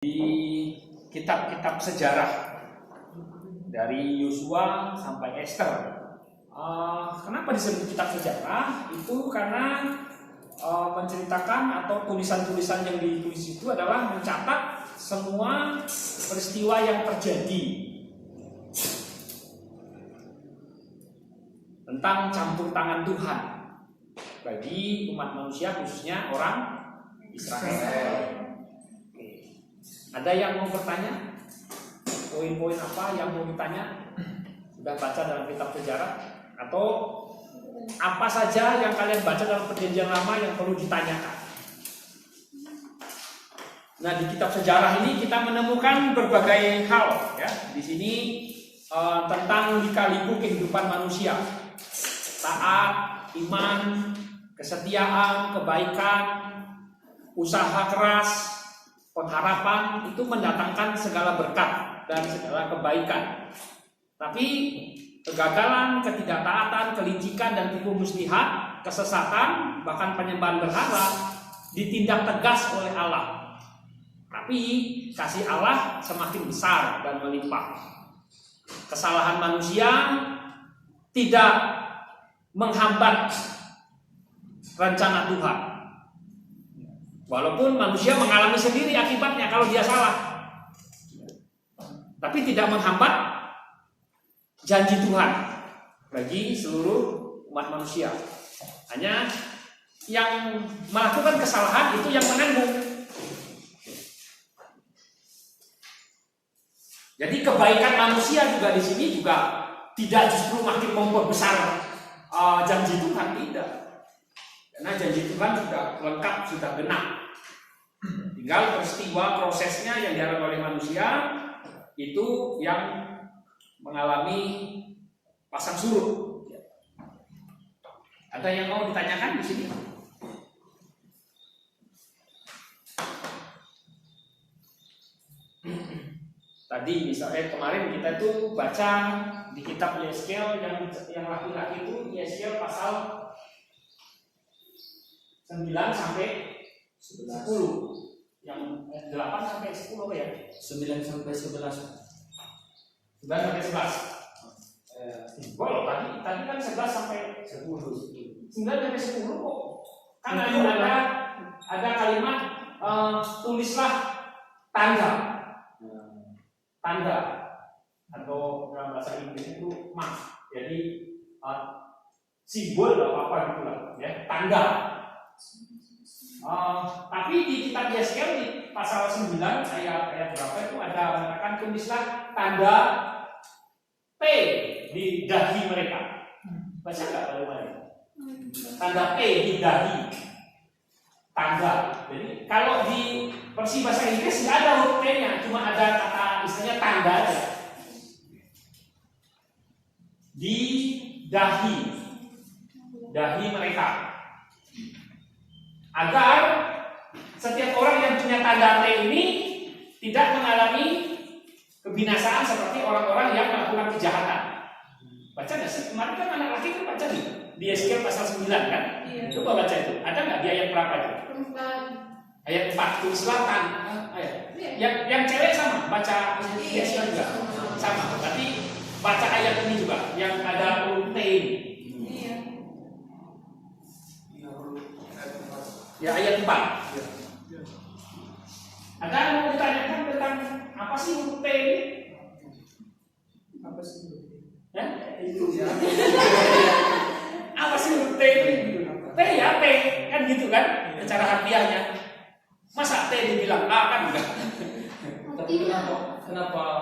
Di kitab-kitab sejarah dari Yosua sampai Esther. Kenapa disebut kitab sejarah? Itu karena menceritakan atau tulisan-tulisan yang ditulis itu adalah mencatat semua peristiwa yang terjadi tentang campur tangan Tuhan bagi umat manusia, khususnya orang Israel. Ada yang mau bertanya? Poin-poin apa yang mau ditanya? Sudah baca dalam kitab sejarah? Atau apa saja yang kalian baca dalam perjanjian lama yang perlu ditanyakan? Nah, di kitab sejarah ini kita menemukan berbagai hal, ya. Di sini tentang lika-liku kehidupan manusia, taat, iman, kesetiaan, kebaikan, usaha keras, pengharapan itu mendatangkan segala berkat dan segala kebaikan. Tapi kegagalan, ketidaktaatan, kelicikan dan tipu muslihat, kesesatan, bahkan penyembahan berhala ditindak tegas oleh Allah. Tapi kasih Allah semakin besar dan melimpah. Kesalahan manusia tidak menghambat rencana Tuhan. Walaupun manusia mengalami sendiri akibatnya kalau dia salah, tapi tidak menghambat janji Tuhan bagi seluruh umat manusia. Hanya yang melakukan kesalahan itu yang menanggung. Jadi kebaikan manusia juga di sini juga tidak justru makin memperbesar janji Tuhan, tidak. Karena janji Tuhan sudah lengkap, sudah benar. Tinggal peristiwa prosesnya yang dialami oleh manusia itu yang mengalami pasang surut. Ada yang mau ditanyakan di sini? Tadi misalnya kemarin kita tuh baca di kitab Yeskel yang laki-laki itu Yeskel pasal 9 sampai 10. Yang 8 sampai 10 apa ya? 9 sampai 11. 9 sampai 11. Kalau tadi kan 11 sampai 10. 9 sampai 10 kok. Kan ada kalimat tulislah tanda atau dalam bahasa Inggris itu mark. Jadi simbol atau apa gitu lah, ya, tanda. Tapi di kitab Yeskel di pasal 9 ayat berapa itu ada mengatakan tulislah tanda P di dahi mereka. Baca nggak bagaimana? Tanda P di dahi, tanda. Jadi kalau di versi bahasa Inggris nggak ada huruf P-nya, cuma ada kata istilahnya tanda aja. Di dahi mereka, agar setiap orang yang punya tanda T ini tidak mengalami kebinasaan seperti orang-orang yang melakukan kejahatan. Baca nggak sih? Kemarin kan anak laki kan baca nih di Yeskel pasal 9 kan? Iya. Coba baca itu. Ada nggak di ayat berapa itu? Ayat 4 tulislah ayat. Yang cewek sama baca Yeskel juga sama. Berarti baca ayat ini juga yang ada huruf T ini. Ya ayat 4. Ada yang mau ditanyakan tentang apa sih huruf T ini? Apa sih huruf T? Ya, itu ya. Apa sih huruf T ini? T ya T, kan gitu kan? Cara harfiahnya. Masa T dibilang A kan enggak? Tapi kenapa cuma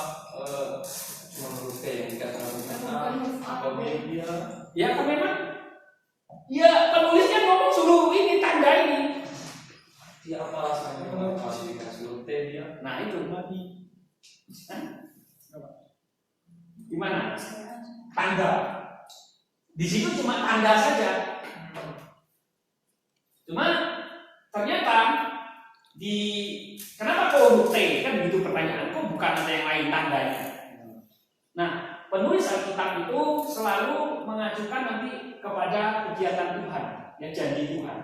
huruf T yang dikatakan A atau B dia? Ya kan memang. Ya penulisnya ngomong suruh ini tanda ini. Dia apa alasannya kenapa dikasih huruf T dia? Nah itu lagi. Gimana? Tanda. Di situ cuma tanda saja. Cuma ternyata kenapa kok huruf T? Kan begitu pertanyaan. Kok bukan ada yang lain tandanya? Nah, penulis Alkitab itu selalu mengajukan nanti kepada kegiatan Tuhan, ya janji Tuhan.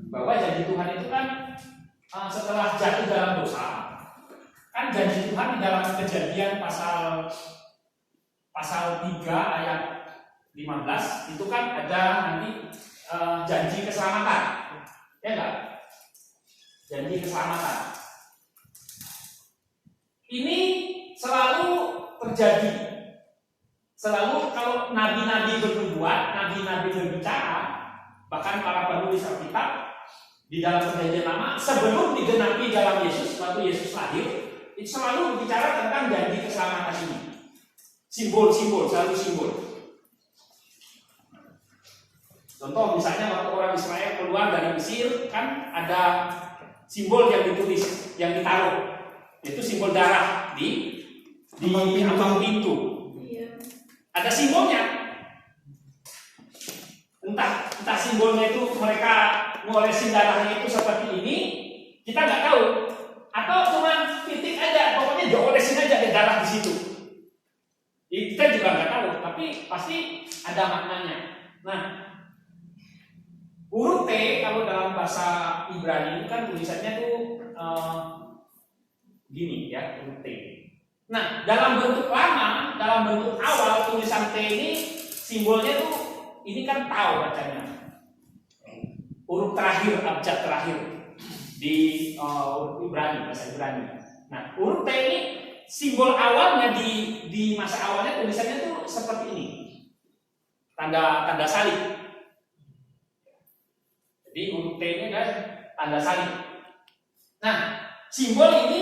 Bahwa janji Tuhan itu kan setelah jatuh dalam dosa, janji Tuhan di dalam Kejadian pasal 3 ayat 15 itu kan ada nanti janji keselamatan, ya enggak? Janji keselamatan. Ini selalu terjadi. Selalu kalau nabi-nabi bernubuat, nabi-nabi berbicara, bahkan para penulis Alkitab di dalam Perjanjian Lama sebelum digenapi dalam Yesus, waktu Yesus lahir, itu selalu berbicara tentang janji keselamatan ini. Simbol-simbol, selalu simbol. Contoh misalnya waktu orang Israel keluar dari Mesir, kan ada simbol yang ditulis, yang ditaruh. Itu simbol darah di ambang pintu. Iya. Ada simbolnya. Entah simbolnya itu mereka ngolesin darahnya itu seperti ini, kita nggak tahu. Atau cuma titik aja, pokoknya diolesin aja ada darah di situ. Kita juga nggak tahu, tapi pasti ada maknanya. Nah, huruf T kalau dalam bahasa Ibrani itu kan tulisannya tuh gini ya, huruf T. Nah, dalam bentuk lama, dalam bentuk awal tulisan T ini simbolnya tuh ini kan tau bacanya. Huruf terakhir, abjad terakhir di huruf Ibrani, bahasa Ibrani. Nah, huruf T ini simbol awalnya di masa awalnya tulisannya tuh seperti ini. Tanda salib. Jadi huruf T ini adalah tanda salib. Nah, simbol ini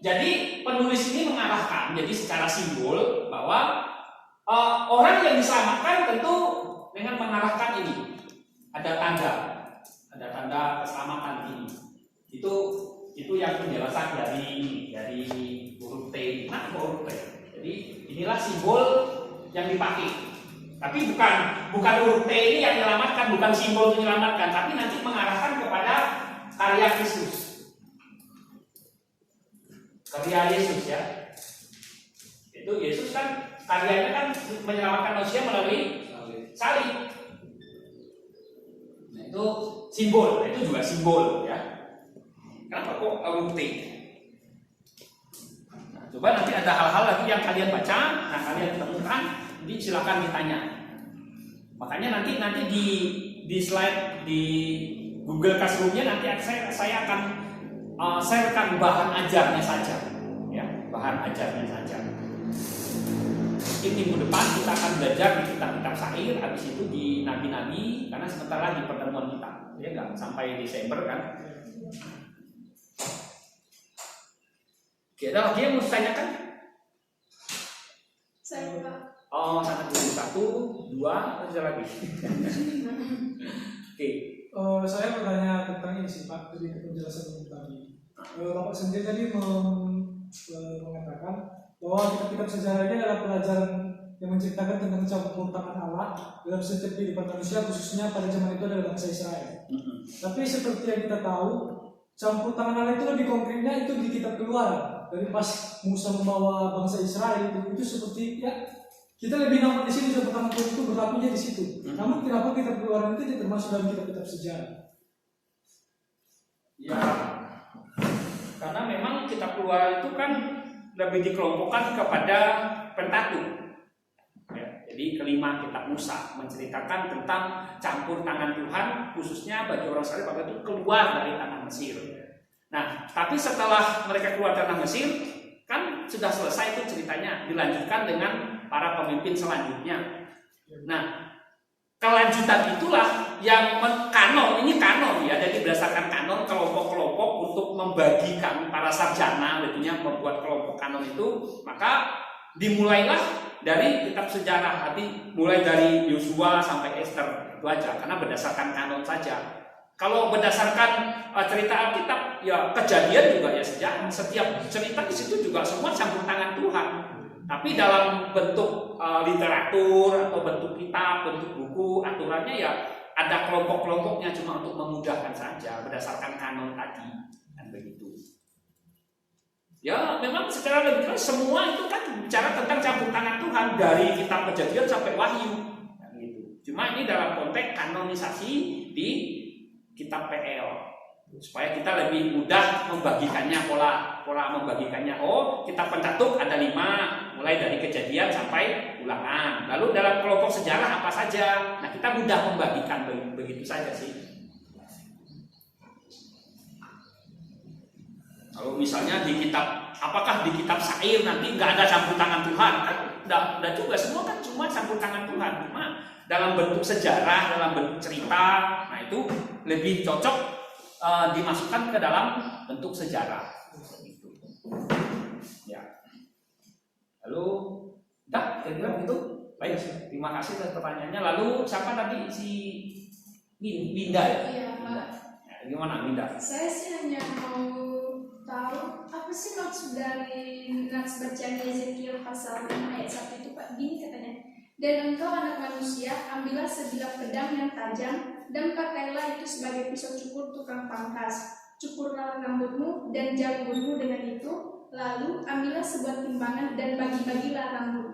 jadi penulis ini mengarahkan jadi secara simbol bahwa orang yang diselamatkan tentu dengan mengarahkan ini. Ada tanda keselamatan ini. Itu yang penjelasan dari huruf T. Nah, huruf T. Jadi inilah simbol yang dipakai. Tapi bukan huruf T ini yang menyelamatkan, bukan simbol yang menyelamatkan, tapi nanti mengarahkan kepada karya Kristus. Karya Yesus ya. Itu Yesus kan karyanya kan menyelamatkan manusia melalui salib. Nah, itu simbol, itu juga simbol ya. Kenapa kok huruf T? Nah, coba nanti ada hal-hal lagi yang kalian baca, nah kalian temukan, jadi silakan ditanya. Makanya nanti di slide di Google Classroom-nya nanti saya akan sharekan bahan ajarnya saja, ya, bahan ajarnya saja. Mungkin minggu depan kita akan belajar di kitab-kitab syair, habis itu di nabi-nabi, karena sebentar lagi pertemuan kita, ya nggak sampai Desember kan. Oke, ada lagi yang mau ditanyakan? Saya Pak. Oh, sangat dulu 1, 2, ada lagi. Oke. Saya bertanya tentang ini sih Pak, dari penjelasan tadi. Bapak sendiri tadi mengatakan bahwa kitab-kitab sejarah ini adalah pelajaran yang menceritakan tentang campur tangan Allah dalam setiap kehidupan manusia, khususnya pada zaman itu adalah bangsa Israel. Tapi seperti yang kita tahu, campur tangan Allah itu lebih konkretnya itu di kitab Keluaran. Dari pas Musa membawa bangsa Israel itu seperti ya kita lebih nampak di sini campur tangan Tuhan itu berlakunya di situ. Namun kenapa kitab Keluaran itu tidak termasuk dalam kitab-kitab sejarah? Ya, karena memang kitab Keluaran itu kan lebih dikelompokkan kepada Pentateuch. Ya, jadi kelima kitab Musa menceritakan tentang campur tangan Tuhan khususnya bagi orang Israel pada itu keluar dari tanah Mesir. Nah, tapi setelah mereka keluar dari tanah Mesir, kan sudah selesai itu ceritanya, dilanjutkan dengan para pemimpin selanjutnya. Nah, kelanjutan itulah yang kanon, ini kanon ya, jadi berdasarkan kanon kelompok-kelompok untuk membagikan para sarjana, tentunya membuat kelompok kanon itu, maka dimulailah dari kitab sejarah, nanti mulai dari Yosua sampai Ester, itu aja, karena berdasarkan kanon saja. Kalau berdasarkan cerita Alkitab, ya Kejadian juga ya sejarah, setiap cerita di situ juga semua campur tangan Tuhan. Tapi dalam bentuk literatur atau bentuk kitab, bentuk buku, aturannya ya ada kelompok-kelompoknya cuma untuk memudahkan saja berdasarkan kanon tadi, dan begitu. Ya memang secara lebih jelas semua itu kan bicara tentang campur tangan Tuhan dari kitab Kejadian sampai Wahyu, gitu. Cuma ini dalam konteks kanonisasi di kitab PL supaya kita lebih mudah membagikannya pola pola membagikannya. Oh, kita pencatuk ada 5, mulai dari kejadian sampai ulangan. Lalu dalam kelompok sejarah apa saja? Nah, kita mudah membagikan begitu saja sih. Kalau misalnya di kitab, apakah di kitab syair nanti nggak ada campur tangan Tuhan? Kan udah juga, semua kan cuma campur tangan Tuhan. Cuma dalam bentuk sejarah, dalam bentuk cerita, nah itu lebih cocok dimasukkan ke dalam bentuk sejarah. Ya. Lalu, dah, kira-kira gitu. Baik, terima kasih atas pertanyaannya. Lalu siapa tadi si Winda ya? Iya, Pak. Ya, gimana Winda? Saya sih hanya mau tahu apa sih maksud dari nats bacaan Yezekiel pasal 5 ayat 1 itu, Pak. Gini katanya. Dan engkau anak manusia, ambillah sebilah pedang yang tajam dan pakailah itu sebagai pisau cukur tukang pangkas. Cukurlah rambutmu dan janggutmu dengan itu, lalu ambillah sebuah timbangan dan bagi-bagilah rambut.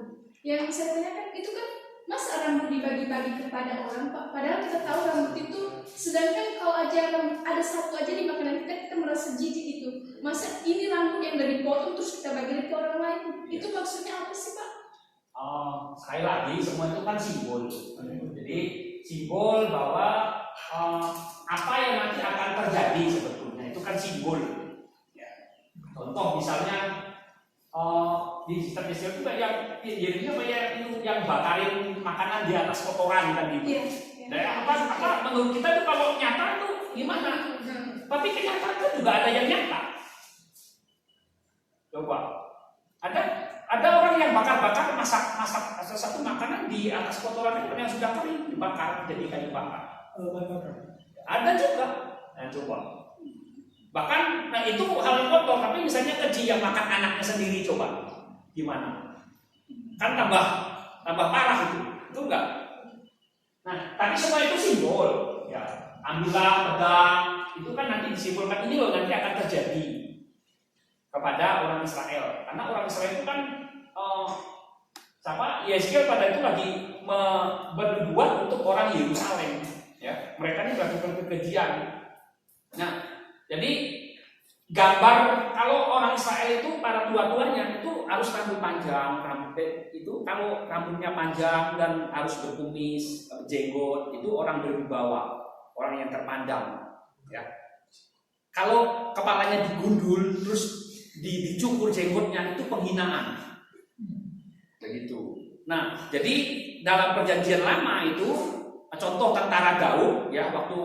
Yang saya tanyakan itu kan, masa rambut dibagi-bagi kepada orang, Pak? Padahal kita tahu rambut itu, sedangkan kalau aja ada satu aja di makanan kita merasa jijik itu. Masa ini rambut yang dari potong terus kita bagi ke orang lain? Itu maksudnya apa sih, Pak? Sekali lagi semua itu kan simbol. Jadi simbol bahwa apa yang nanti akan terjadi sebetulnya itu kan simbol. Ya. Contoh misalnya di kitab Yeskiel juga yang yang bakarin makanan di atas kotoran kan gitu. Iya. Nah, apa menurut kita itu kalau nyata itu gimana? Tapi kenyataan itu juga ada yang nyata. Coba ada orang yang bakar masak satu makanan di atas kotoran yang sudah kering dibakar jadi kayu bakar. Ada juga. Nah, coba. Bahkan nah itu hal yang kotor, tapi misalnya keji yang makan anaknya sendiri, coba gimana? Kan tambah parah itu enggak? Nah, tapi semua itu simbol, ya. Ambillah pedang, itu kan nanti disimbolkan ini loh nanti akan terjadi kepada orang Israel. Karena orang Israel itu kan Yeskiel pada itu lagi bernubuat untuk orang Yerusalem, ya. Mereka ini melakukan kekejian. Nah, jadi gambar kalau orang Israel itu para tua-tuanya itu harus rambut panjang, itu kalau rambutnya panjang dan harus berkumis, jenggot, itu orang berwibawa, orang yang terpandang, ya. Kalau kepalanya digundul terus dicukur jenggotnya itu penghinaan, begitu. Nah, jadi dalam perjanjian lama itu contoh tentara Daud, ya, waktu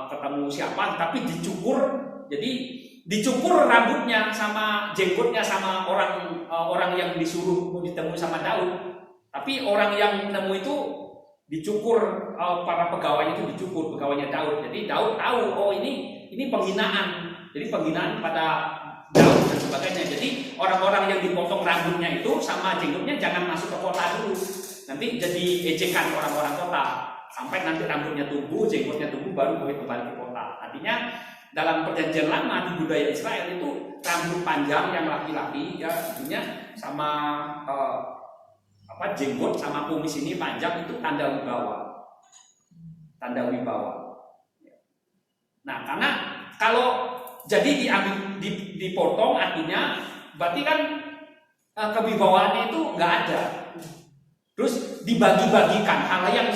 ketemu siapa, tapi dicukur, jadi dicukur rambutnya sama jenggotnya sama orang yang disuruh ditemui sama Daud, tapi orang yang nemu itu dicukur, para pegawainya itu dicukur, pegawainya Daud. Jadi Daud tahu, oh ini penghinaan, jadi penghinaan pada Daud dan sebagainya. Jadi orang-orang yang dipotong rambutnya itu sama jenggotnya jangan masuk ke kota dulu, nanti jadi ejekan orang-orang kota. Sampai nanti rambutnya tumbuh, jenggotnya tumbuh, baru boleh kembali ke kota. Artinya dalam perjanjian lama di budaya Israel itu rambut panjang yang laki-laki, ya, tentunya sama jenggot sama kumis ini panjang itu tanda wibawa. Tanda wibawa. Nah, karena kalau jadi dipotong artinya berarti kan kewibawaannya itu nggak ada. Terus dibagi-bagikan hal yang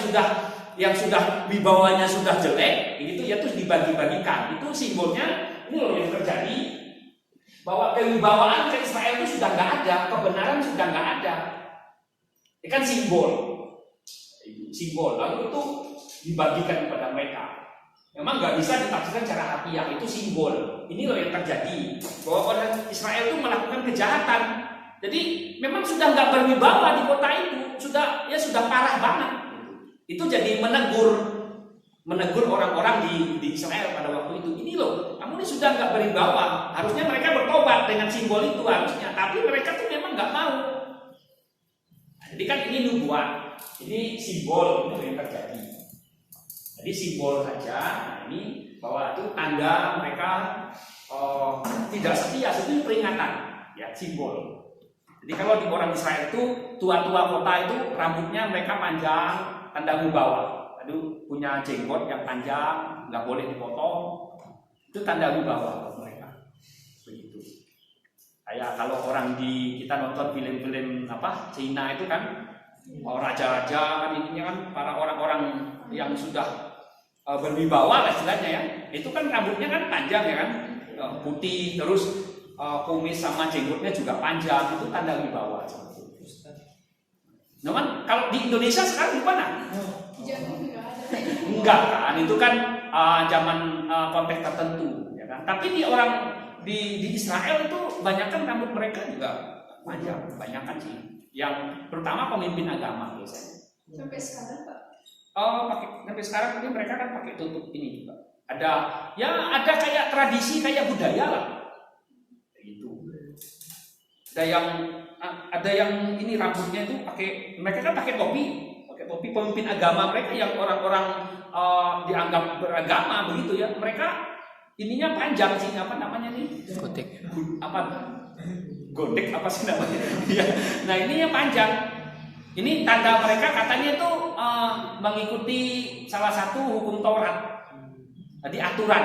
sudah wibawanya sudah jelek, begitu ya, terus dibagi-bagikan. Itu simbolnya ini loh yang terjadi, bahwa kewibawaan ke Israel itu sudah nggak ada, kebenaran sudah nggak ada. Ini kan simbol, lalu itu dibagikan kepada mereka. Memang nggak bisa ditafsirkan secara harfiah, itu simbol. Ini loh yang terjadi, bahwa orang Israel itu melakukan kejahatan. Jadi memang sudah nggak berwibawa di kota itu, sudah parah banget. Itu jadi menegur orang-orang di Israel pada waktu itu. Ini loh, kamu ini sudah nggak berwibawa. Harusnya mereka bertobat dengan simbol itu harusnya, tapi mereka tuh memang nggak mau. Nah, jadi kan ini nubuat, ini simbol, itu yang terjadi. Jadi simbol saja. Nah, ini bahwa itu tanda mereka tidak setia, itu peringatan, ya, simbol. Jadi kalau di orang Israel itu tua-tua kota itu rambutnya mereka panjang, tanda wibawa. Aduh, punya jenggot yang panjang, nggak boleh dipotong, itu tanda wibawa buat mereka. Begitu. Kayak kalau orang kita nonton film-film Cina itu kan, raja-raja kan ininya kan para orang-orang yang sudah berwibawa lah istilahnya ya. Itu kan rambutnya kan panjang ya kan, putih, terus kumis sama jenggotnya juga panjang, itu tanda wibawa. Namun kalau di Indonesia sekarang gimana? Jadi nggak ada. Enggak kan, itu kan zaman konteks tertentu ya kan. Tapi di Israel itu banyak kan rambut mereka juga panjang, banyak kan sih. Yang pertama pemimpin agama biasanya. Sampai sekarang Pak. Sampai sekarang ini mereka kan pakai tutup ini juga. Ada kayak tradisi, kayak budaya lah. Gitu. Ada yang ini rambutnya itu mereka kan pakai topi pemimpin agama mereka yang orang-orang dianggap beragama begitu ya. Mereka ininya panjang sih, apa namanya nih? Godek apa sih namanya? Ya. Nah ininya panjang. Ini tanda mereka katanya itu mengikuti salah satu hukum Taurat. Jadi aturan,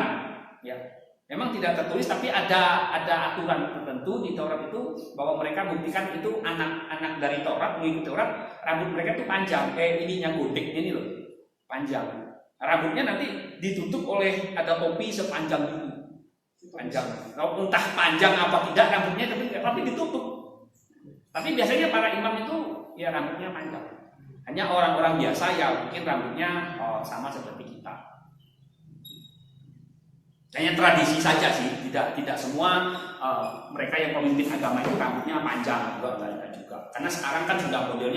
ya. Memang tidak tertulis tapi ada aturan tertentu di Taurat itu bahwa mereka buktikan itu anak-anak dari Taurat mengikuti Taurat, rambut mereka itu panjang. Ininya godek ini loh, panjang. Rambutnya nanti ditutup oleh ada topi sepanjang itu. Panjang. Entah panjang apa tidak rambutnya tapi ditutup. Tapi biasanya para imam itu ya rambutnya panjang. Hanya orang-orang biasa ya mungkin rambutnya sama seperti kita. Hanya tradisi saja sih, tidak semua mereka yang pemimpin agama itu rambutnya panjang juga. Karena sekarang kan sudah modern.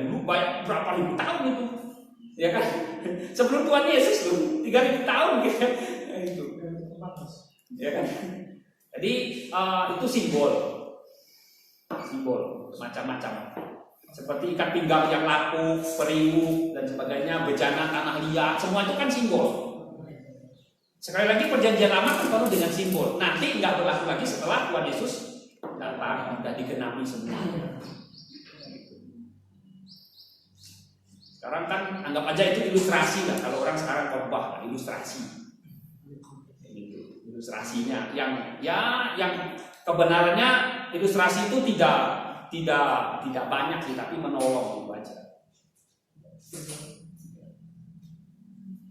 Dulu banyak berapa ribu tahun itu, ya kan? Sebelum Tuhan Yesus loh, 3.000 tahun gitu. Itu, ya kan? Jadi itu simbol macam-macam. Seperti ikat pinggang yang lapuk, periuk dan sebagainya, bejana tanah liat, semua itu kan simbol. Sekali lagi perjanjian lama kan penuh dengan simbol. Nanti nggak berlaku lagi setelah Tuhan Yesus datang, sudah digenapi semua. Sekarang kan anggap aja itu ilustrasi lah. Kalau orang sekarang khotbah, ilustrasi. Ilustrasinya yang kebenarannya ilustrasi itu tidak banyak sih, tapi menolong itu aja.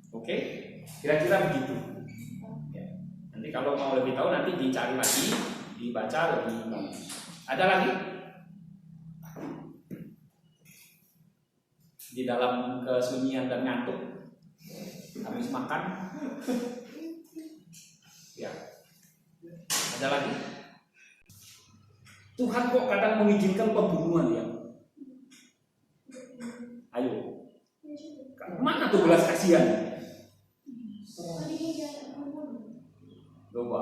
Oke, kira-kira begitu. Nanti kalau mau lebih tahu nanti dicari lagi, dibaca lebih bagus. Ada lagi? Di dalam kesunyian dan ngantuk, habis makan. Ya. Ada lagi? Tuhan kok kadang mengizinkan pembunuhan ya? Ayo. Mana tuh belas kasihan? Coba.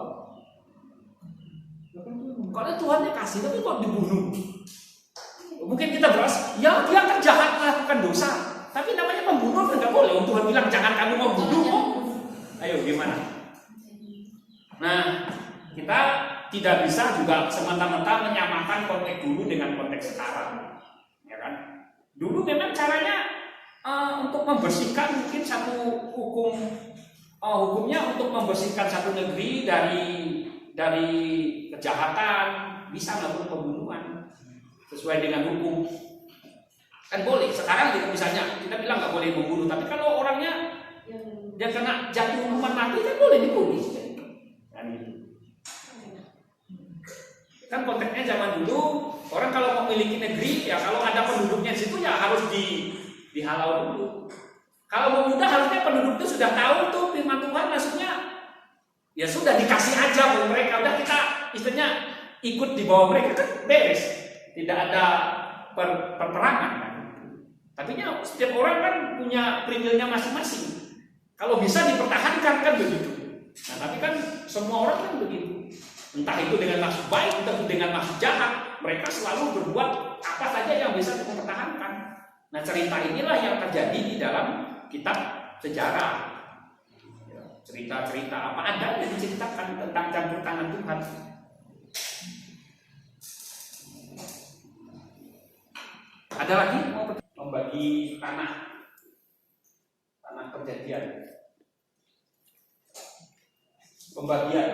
Karena Tuhannya kasih tapi kok dibunuh? Mungkin kita beras, ya dia kan jahat melakukan dosa, tapi namanya pembunuh kan nggak boleh. Tuhan bilang jangan kamu membunuh kok. Ayo gimana? Nah, kita tidak bisa juga semata-mata menyamakan konteks dulu dengan konteks sekarang, ya kan? Dulu memang caranya untuk membersihkan mungkin satu hukumnya untuk membersihkan satu negeri dari kejahatan, bisa melakukan pembunuhan sesuai dengan hukum. Kan boleh. Sekarang kita misalnya kita bilang nggak boleh membunuh, tapi kalau orangnya dia kena jatuh hukuman mati kan boleh dibunuh. Kan konteksnya zaman dulu orang kalau memiliki negeri ya kalau ada penduduknya di situ ya harus dihalau dulu. Kalau mau mudah harusnya penduduk itu sudah tahu tuh firman Tuhan, maksudnya ya sudah dikasih aja buat mereka, udah kita istilahnya ikut di bawah mereka kan beres, tidak ada perperangan kan. Tapi setiap orang kan punya privilege-nya masing-masing. Kalau bisa dipertahankan kan begitu. Nah tapi kan semua orang kan begitu. Entah itu dengan maksud baik, entah itu dengan maksud jahat, mereka selalu berbuat apa saja yang bisa mempertahankan. Nah cerita inilah yang terjadi di dalam kitab sejarah. Cerita-cerita apa ada yang diceritakan tentang campur tangan Tuhan. Ada lagi mau membagi tanah perjanjian, pembagian.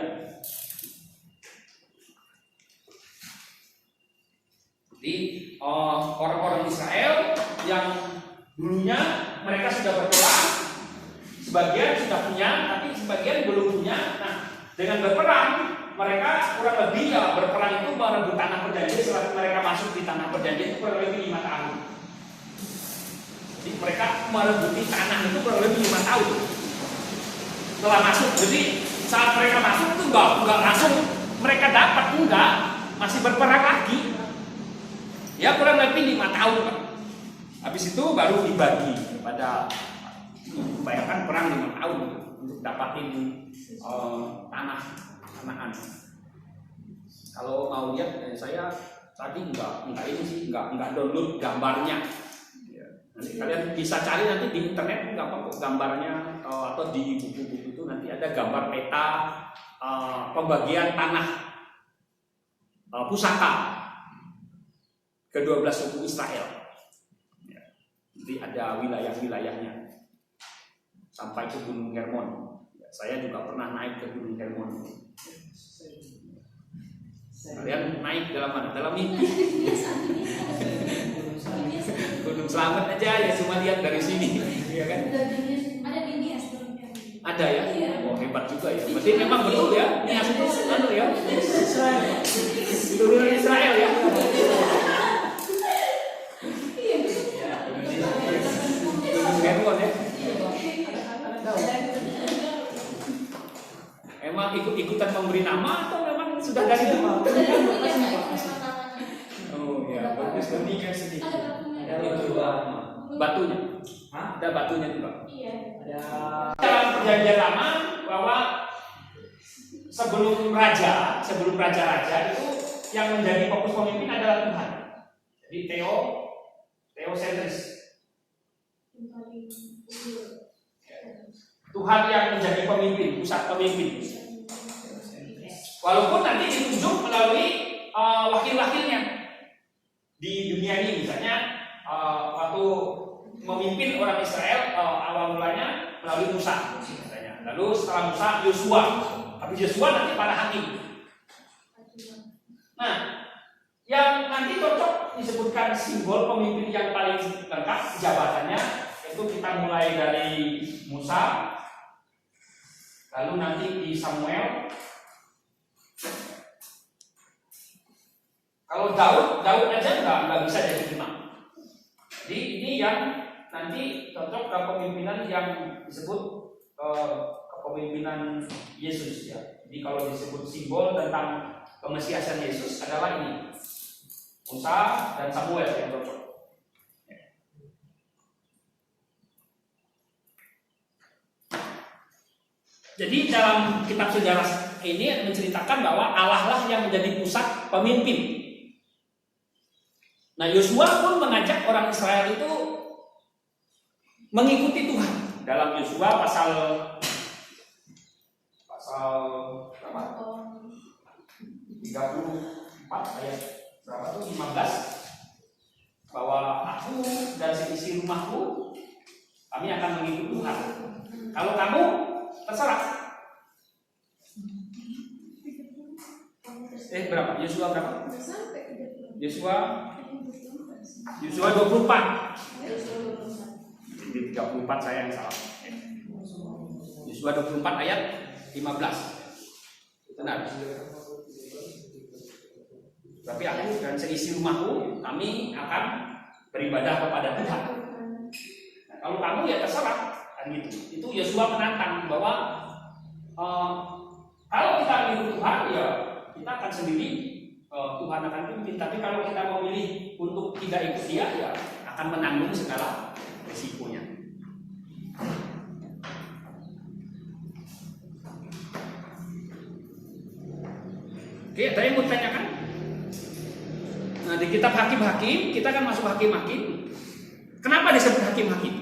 Jadi orang-orang Israel yang dulunya mereka sudah berperang, sebagian sudah punya, tapi sebagian belum punya. Nah, dengan berperang mereka kurang lebih ya berperang itu merebut tanah perjanjian. Setelah mereka masuk di tanah perjanjian itu kurang lebih 5 tahun. Jadi mereka merebuti tanah itu kurang lebih 5 tahun setelah masuk. Jadi saat mereka masuk itu enggak langsung mereka dapat, enggak, masih berperang lagi. Ya kurang lebih 5 tahun, Pak. Habis itu baru dibagi pada, bayangkan perang 5 tahun untuk dapatin tanah. Kalau mau lihat saya tadi enggak download gambarnya. Nanti kalian bisa cari nanti di internet, enggak apa gambarnya, atau di buku-buku itu nanti ada gambar peta pembagian tanah pusaka ke-12 suku Israel. Ya. Jadi ada wilayah-wilayahnya sampai ke Gunung Hermon. Ya, saya juga pernah naik ke Gunung Hermon. Kalian naik dalam mana? Dalam mimpi. Gunung Slamet aja ya, cuma lihat dari sini, ya kan? Ada di Nias. Ada ya? Oh hebat juga ya. Berarti memang betul ya. Nias itu ya. Turun Israel ya. Hermon ya. Emang ikut-ikutan memberi nama atau memang sudah dari dulu? Oh ya, bagus. Ada batunya. Hah? Ada batunya juga. Iya. Dalam perjanjian lama bahwa sebelum raja-raja itu yang menjadi fokus pemimpin adalah Tuhan. Jadi teosentris. Tuhan yang menjadi pemimpin, pusat pemimpin. Walaupun nanti ditunjuk melalui wakil-wakilnya di dunia ini, misalnya waktu memimpin orang Israel awal mulanya melalui Musa, misalnya. Lalu setelah Musa Yosua, tapi Yosua nanti para hakim. Nah, yang nanti cocok disebutkan simbol pemimpin yang paling lengkap jabatannya itu kita mulai dari Musa, lalu nanti di Samuel. Kalau Daud aja nggak bisa jadi imam. Jadi ini yang nanti cocok ke kepemimpinan yang disebut kepemimpinan Yesus ya. Jadi kalau disebut simbol tentang kemesiasan Yesus adalah ini, Musa dan Samuel yang cocok. Jadi dalam kitab sejarah ini menceritakan bahwa Allah lah yang menjadi pusat pemimpin. Nah, Yosua pun mengajak orang Israel itu mengikuti Tuhan. Dalam Yosua pasal berapa? 34 ayat berapa tuh? 15. Bahwa aku dan seisi rumahku kami akan mengikuti Tuhan. Kalau kamu terserah. Berapa? Yosua berapa? Yosua 24. Jadi 34 saya yang salah. Yosua 24 ayat 15. Benar. Tapi aku dan seisi rumahku kami akan beribadah kepada Tuhan. Nah, kalau kamu ya terserah, kan gitu. Itu Yosua menantang bahwa kalau kita mengikuti Tuhan ya kita akan sendiri, Tuhan akan pimpin. Tapi kalau kita memilih untuk tidak ikut Dia, ya akan menanggung segala resikonya. Oke, ada yang mau tanyakan? Nah, di kitab Hakim-Hakim, kita kan masuk Hakim-Hakim. Kenapa disebut Hakim-Hakim?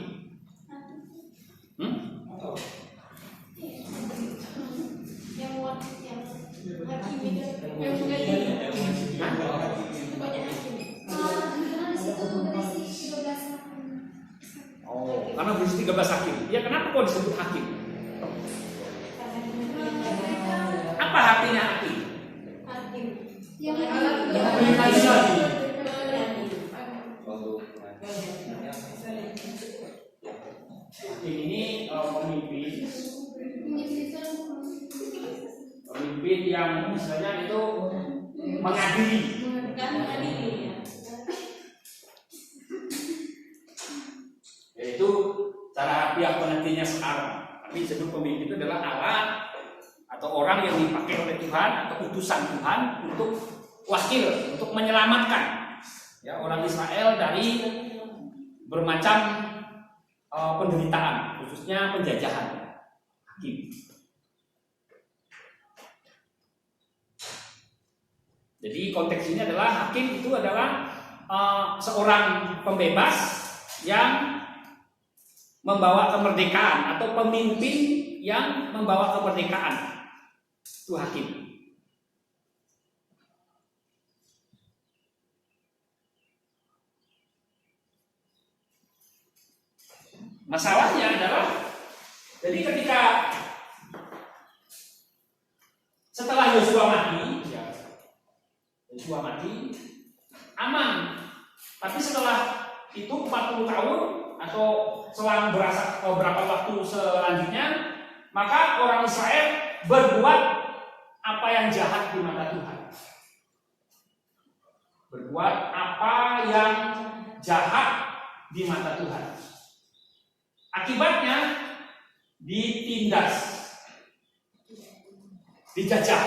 Karena berisi 13 hakim. Ya kenapa kok disebut hakim? Apa artinya hakim? Yang istilahnya itu mengadili. Yaitu cara harfiah pengertiannya sekarang. Tapi disebut pemimpin itu adalah alat atau orang yang dipakai oleh Tuhan atau utusan Tuhan untuk wakil, untuk menyelamatkan ya orang Israel dari bermacam penderitaan, khususnya penjajahan. Hakim. Jadi konteks ini adalah hakim itu adalah seorang pembebas yang membawa kemerdekaan atau pemimpin yang membawa kemerdekaan. Itu hakim. Masalahnya adalah jadi ketika setelah Yosua mati, Yosua mati aman. Tapi setelah itu 40 tahun atau selang berapa waktu selanjutnya, maka orang Israel berbuat apa yang jahat di mata Tuhan. Berbuat apa yang jahat di mata Tuhan. Akibatnya ditindas, dijajah.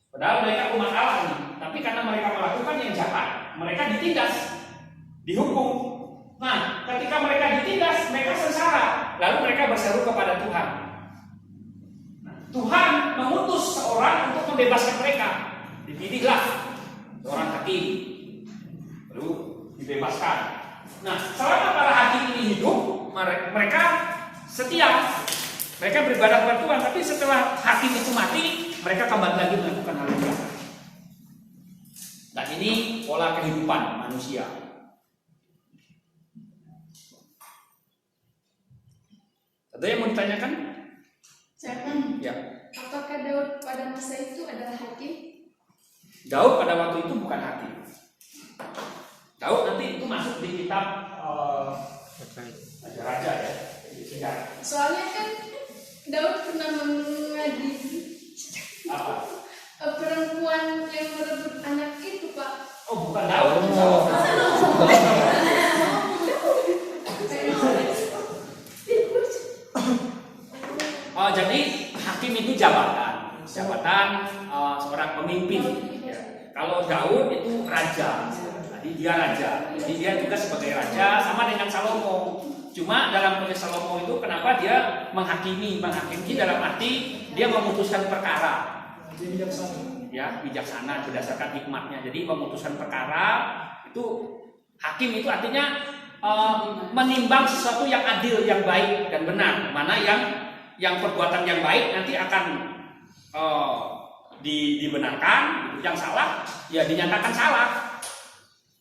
Padahal mereka umat Allah nih, tapi karena mereka melakukan yang jahat, mereka ditindas, dihukum. Nah, ketika mereka ditindas, mereka sengsara, lalu mereka berseru kepada Tuhan. Nah, Tuhan mengutus seorang untuk membebaskan mereka. Dipilihlah seorang hakim, lalu dibebaskan. Nah, selama para hakim ini hidup, mereka setia, mereka beribadah kepada Tuhan. Tapi setelah hakim itu mati, mereka kembali lagi melakukan hal yang jahat. Dan ini pola kehidupan manusia. Ada yang mau ditanyakan? Jangan. Ya. Apakah Daud pada masa itu adalah hakim? Daud pada waktu itu bukan hakim. Daud nanti itu masuk di kitab Raja-Raja ya. Sejarah. Soalnya kan Daud pernah mengadili Apa? perempuan yang merebut anak itu, Pak. Oh, bukan Daud. Jadi hakim itu jabatan seorang pemimpin. Kalau Daud itu raja, jadi dia raja. Jadi dia juga sebagai raja sama dengan Salomo. Cuma dalam konteks Salomo itu kenapa dia menghakimi dalam arti dia memutuskan perkara. Ya, bijaksana berdasarkan hikmatnya. Jadi memutuskan perkara itu hakim itu artinya menimbang sesuatu yang adil, yang baik dan benar. Mana yang perbuatan yang baik nanti akan dibenarkan, yang salah ya dinyatakan salah.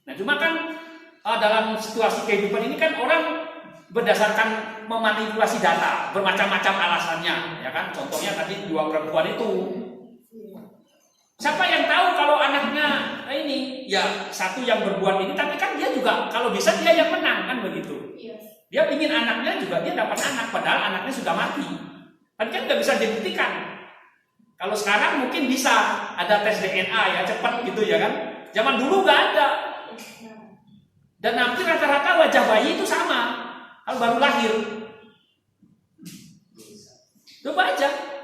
Nah, cuma kan dalam situasi kehidupan ini kan orang berdasarkan memanipulasi data, bermacam-macam alasannya, ya kan? Contohnya tadi 2 perempuan itu. Siapa yang tahu kalau anaknya ini ya satu yang berbuat ini, tapi kan dia juga kalau bisa dia yang menang kan begitu. Dia ingin anaknya juga dia dapat anak, padahal anaknya sudah mati. Tapi kan nggak bisa dibuktikan. Kalau sekarang mungkin bisa ada tes DNA ya cepat gitu ya kan. Zaman dulu nggak ada. Dan hampir rata-rata wajah bayi itu sama kalau baru lahir. Coba aja.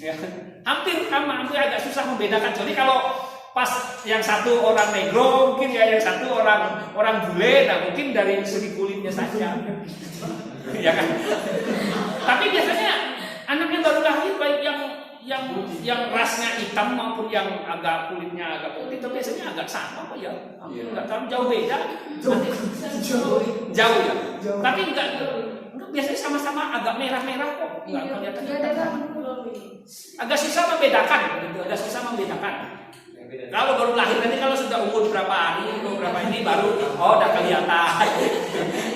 Ya, hampir agak susah membedakan. Jadi kalau pas yang satu orang negro mungkin ya yang satu orang bule, nah mungkin dari segi kulitnya saja. Ya kan? Tapi biasanya anaknya baru lahir baik yang rasnya hitam maupun yang agak kulitnya agak putih itu biasanya agak sama kok ya. Enggak terlalu jauh beda. Jauh ya. Tapi enggak biasanya sama-sama agak merah-merah kok. Enggak kelihatan hitam. Agak susah membedakan, Kalau baru lahir nanti kalau sudah umur berapa hari, berapa ini baru udah kelihatan,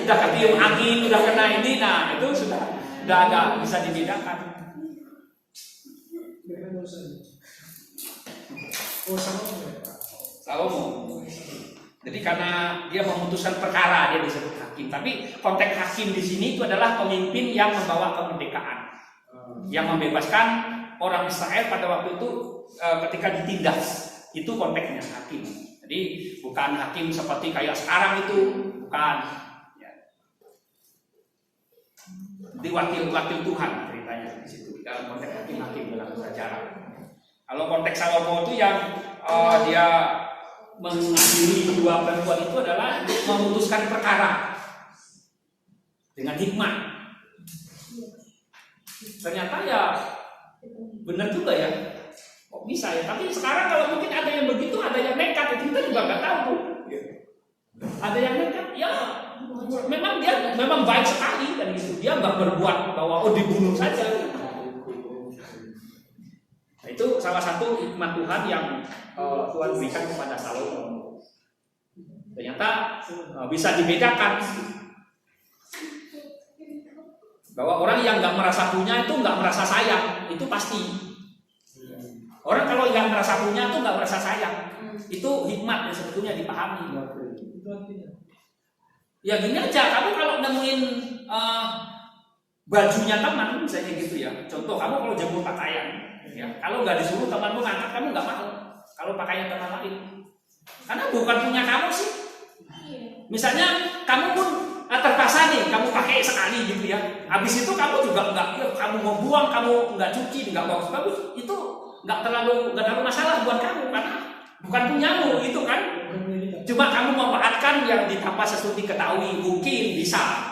udah ketiup angin, udah kena ini, nah itu sudah agak bisa dibedakan. Salomo. Jadi karena dia memutuskan perkara dia disebut hakim. Tapi konteks hakim di sini itu adalah pemimpin yang membawa kemerdekaan, yang membebaskan orang Israel pada waktu itu ketika ditindas, itu konteksnya hakim. Jadi bukan hakim seperti kayak sekarang itu, bukan. Ya. Jadi wakil Tuhan ceritanya di situ dalam konteks hakim dalam sejarah. Kalau konteks Salomo itu yang dia mengadili dua perempuan itu adalah memutuskan perkara dengan hikmat. Ternyata ya benar juga ya, kok bisa ya. Tapi sekarang kalau mungkin ada yang begitu, ada yang nekat, itu kita juga nggak tahu. Ada yang nekat, ya memang dia memang baik sekali dan itu dia nggak berbuat bahwa dibunuh saja. Nah, itu salah satu hikmat Tuhan yang Tuhan berikan kepada Salomo. Ternyata bisa dibedakan bahwa orang yang nggak merasa punya itu nggak merasa sayang, itu pasti. Orang kalau nggak merasa punya itu nggak merasa sayang, itu hikmat yang sebetulnya dipahami. Ya gini aja, kamu kalau nemuin bajunya teman, misalnya gitu ya. Contoh, kamu kalau jemur pakaian, ya, kalau nggak disuruh temanmu ngangkat, kamu nggak mau. Kalau pakaian teman lain, karena bukan punya kamu sih. Misalnya kamu pun terpaksa nih, kamu pakai sekali gitu ya. Habis itu kamu juga nggak, ya, kamu mau buang, kamu nggak cuci, nggak bagus-bagus, itu nggak terlalu masalah buat kamu karena bukan punyamu itu kan. Cuma kamu memanfaatkan yang tanpa sesuatu diketahui, mungkin bisa.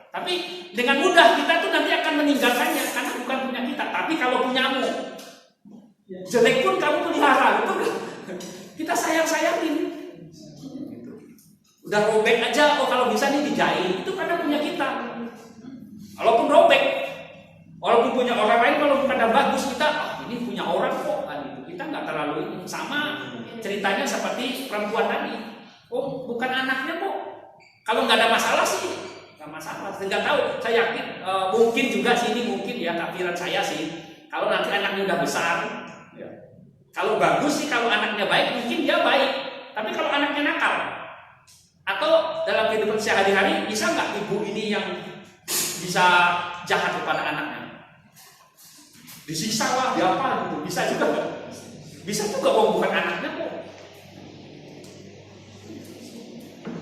Tapi dengan mudah kita tuh nanti akan meninggalkannya karena bukan punya kita. Tapi kalau punyamu, jelek pun kamu pelihara, itu kita sayang-sayangin. Udah robek aja, kalau bisa nih dijahit, itu karena punya kita. Walaupun robek, walaupun punya orang lain, kalau kadang bagus kita, ini punya orang kok kan itu. Kita nggak terlalu ini. Sama ceritanya seperti perempuan tadi. Oh, bukan anaknya kok. Kalau nggak ada masalah sih, nggak masalah. Saya nggak tahu. Saya yakin mungkin juga sini mungkin ya takdiran saya sih. Kalau nanti anaknya udah besar, ya. Kalau bagus sih, kalau anaknya baik mungkin dia baik. Tapi kalau anaknya nakal, atau dalam kehidupan sehari-hari bisa nggak ibu ini yang bisa jahat kepada anaknya? Disiksa lah, diapa gitu. Bisa juga nggak? Bisa juga bukan anaknya kok.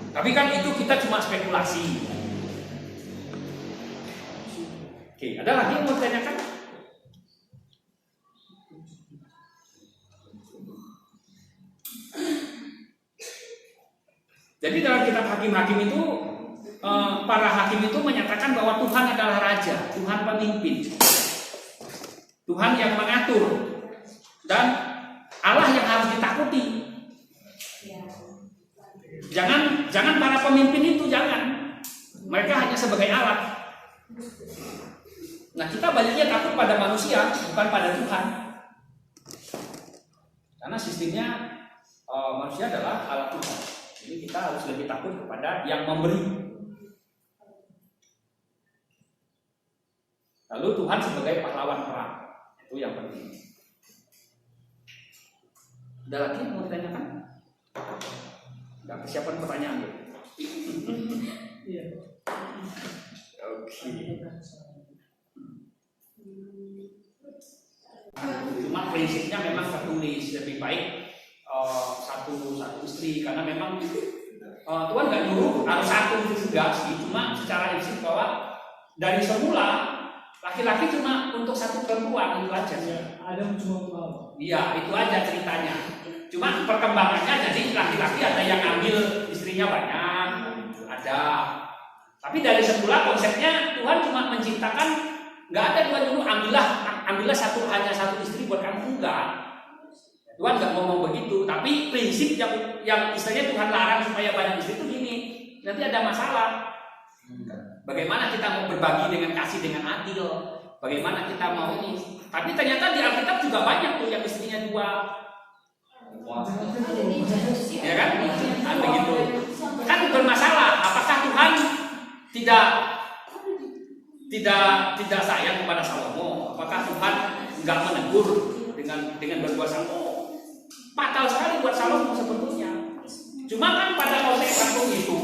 Tapi kan itu kita cuma spekulasi. Oke, ada lagi yang mau ditanyakan? Jadi dalam kitab Hakim-Hakim itu para hakim itu menyatakan bahwa Tuhan adalah raja, Tuhan pemimpin, Tuhan yang mengatur, dan Allah yang harus ditakuti. Jangan para pemimpin itu jangan. Mereka hanya sebagai alat. Nah, kita banyaknya takut pada manusia, bukan pada Tuhan. Karena sistemnya manusia adalah alat Tuhan. Jadi kita harus lebih takut kepada yang memberi. Lalu Tuhan sebagai pahlawan perang, itu yang penting. Ada lagi yang mau ditanyakan? Nggak persiapan pertanyaan dulu. Iya. Oke. Cuma prinsipnya memang tertulis lebih baik satu istri karena memang Tuhan nggak nyuruh harus satu juga sih. Cuma secara prinsip bahwa dari semula laki-laki cuma untuk satu perempuan itu aja. Ya, ada cuma mau. Iya, itu aja ceritanya. Cuma perkembangannya jadi laki-laki ada yang ambil istrinya banyak, ada. Tapi dari semula konsepnya Tuhan cuma menciptakan, nggak ada Tuhan dulu ambillah hanya satu istri buat kamu, enggak. Tuhan nggak ngomong begitu. Tapi prinsip yang istilahnya Tuhan larang supaya banyak istri itu gini, nanti ada masalah. Bagaimana kita mau berbagi dengan kasih dengan adil? Bagaimana kita mau ini? Tapi ternyata di Alkitab juga banyak tuh yang istrinya dua. Ya kan? Begitu. Kan bermasalah. Apakah Tuhan tidak sayang kepada Salomo? Apakah Tuhan nggak menegur dengan berbuat Salomo? Fatal sekali buat Salomo sebetulnya. Cuma kan pada konteks kampung itu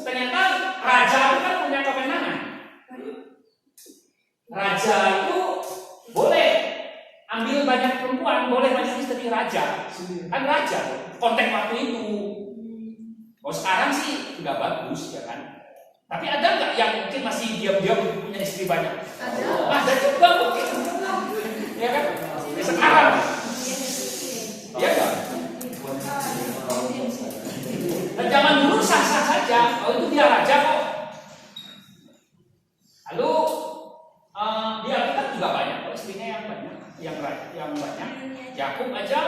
ternyata raja itu kan punya kewenangan. Raja itu boleh ambil kan raja konteks waktu itu. Oh sekarang sih udah bagus ya kan. Tapi ada nggak yang mungkin masih diam-diam punya istri banyak? Ada juga mungkin. Ya kan? Ya, sekarang. Iya kan? Dan zaman dulu sah-sah saja. Oh itu dia raja kok. Lalu dia kita juga banyak. Oh, istrinya yang banyak, yang banyak. Yakub aja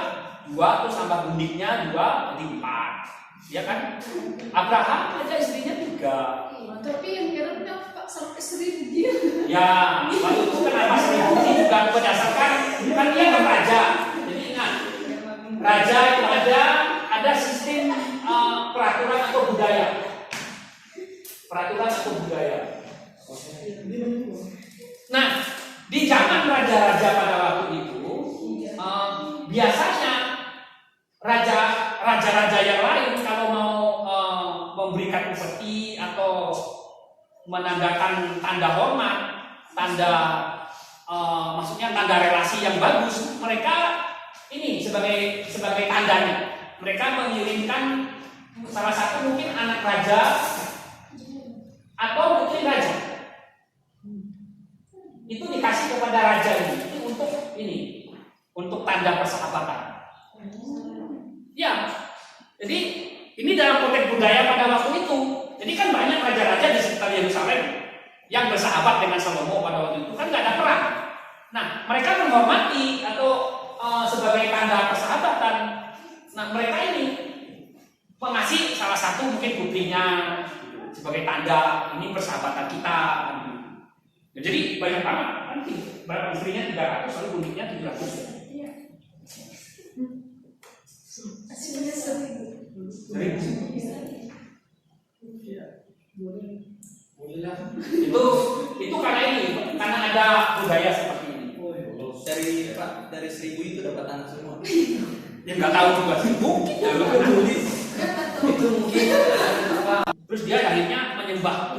2 terus tambah bundiknya 2 jadi 4. Ya kan? Abraham aja istrinya 3. Tapi yang heran Pak sampai 1000 dia. Ya, waktu itu kenapa 1000 ini juga berdasarkan kan dia kan raja. Jadi ingat, raja itu ada sistem peraturan atau budaya. Peraturan atau budaya. Nah, di zaman raja-raja pada waktu itu, biasanya raja-raja yang lain kalau mau memberikan upeti atau menandakan tanda hormat, maksudnya tanda relasi yang bagus, mereka ini sebagai tandanya, mereka mengirimkan salah satu mungkin anak raja atau putri raja. Itu dikasih kepada raja ini untuk tanda persahabatan. Ya, jadi ini dalam konteks budaya pada waktu itu. Jadi kan banyak raja-raja di sekitar Yerusalem yang bersahabat dengan Salomo pada waktu itu, kan nggak ada perang. Nah, mereka menghormati atau sebagai tanda persahabatan. Nah, mereka ini mengasih salah satu mungkin putrinya sebagai tanda ini persahabatan kita. Ya, jadi banyak banget nanti berapa istrinya 300 lalu bundiknya 700. Iya. Hasilnya 1000. Itu karena ada budaya seperti ini. Dari 1000 itu dapat anak semua. Ya nggak tahu juga sih, mungkin ya Itu mungkin terus dia akhirnya menyembah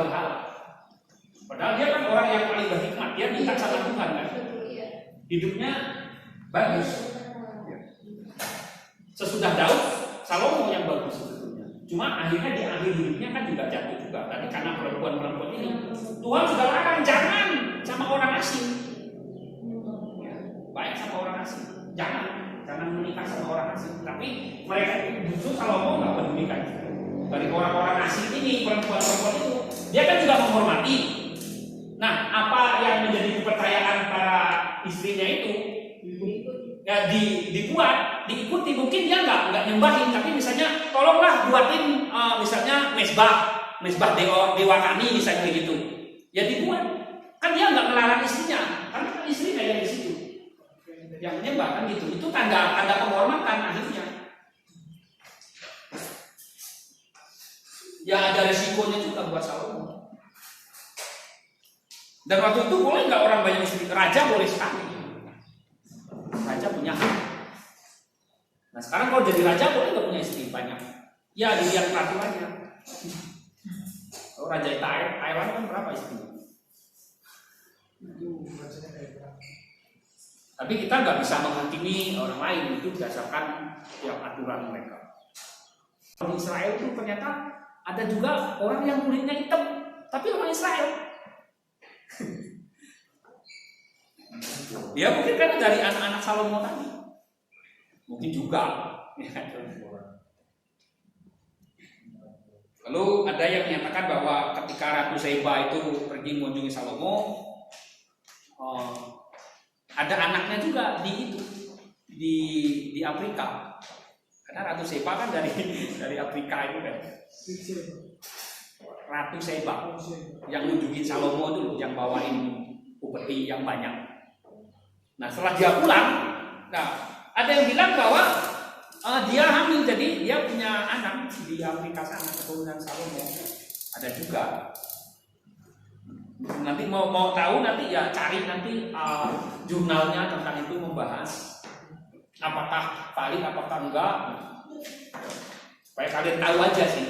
berhala. Padahal dia kan orang yang paling berhikmat, dia minta sama Tuhan kan. Hidupnya bagus. Sesudah Daud, Salomo yang bagus sebetulnya. Cuma akhirnya di akhir hidupnya kan juga jatuh juga. Tadi karena perempuan-perempuan ini, Tuhan sudah larang jangan sama orang asing. Ya, baik sama orang asing, jangan menikah sama orang asing. Tapi mereka itu justru Salomo nggak pedulikan. Dari orang-orang asing ini, perempuan-perempuan itu, dia kan juga menghormati. Nah, apa yang menjadi kepercayaan para istrinya itu ya diikuti. Mungkin dia nggak nyembahin, tapi misalnya tolonglah buatin misalnya mesbah dewa kami misalnya gitu. Ya dibuat. Kan dia nggak melarang istrinya, karena kan istrinya yang di situ yang menyembah kan gitu. Itu tanda penghormatan akhirnya. Ya ada resikonya juga buat Salomo. Dan waktu itu boleh nggak orang banyak istri? Raja boleh sekali. Raja punya hak. Nah sekarang kalau jadi raja boleh nggak punya istri banyak? Ya dilihat peraturannya. Kalau raja Thailand kan berapa istrinya? Tapi kita nggak bisa menghakimi orang lain, itu berdasarkan aturan mereka. Di Israel itu ternyata ada juga orang yang kulitnya hitam, tapi orang Israel. Ya mungkin kan dari anak-anak Salomo tadi, mungkin juga. Lalu ada yang menyatakan bahwa ketika Ratu Seba itu pergi mengunjungi Salomo, ada anaknya juga di Afrika. Karena Ratu Seba kan dari Afrika itu kan. Ratu Seba yang ngunjungin Salomo dulu, yang bawain upeti yang banyak. Nah setelah dia pulang, ada yang bilang bahwa dia hamil, jadi dia punya anak di Afrika sana, keturunan Salomo. Ada juga. Nanti mau tahu nanti ya cari nanti jurnalnya tentang itu membahas apakah valid apakah enggak. Supaya kalian tahu aja sih.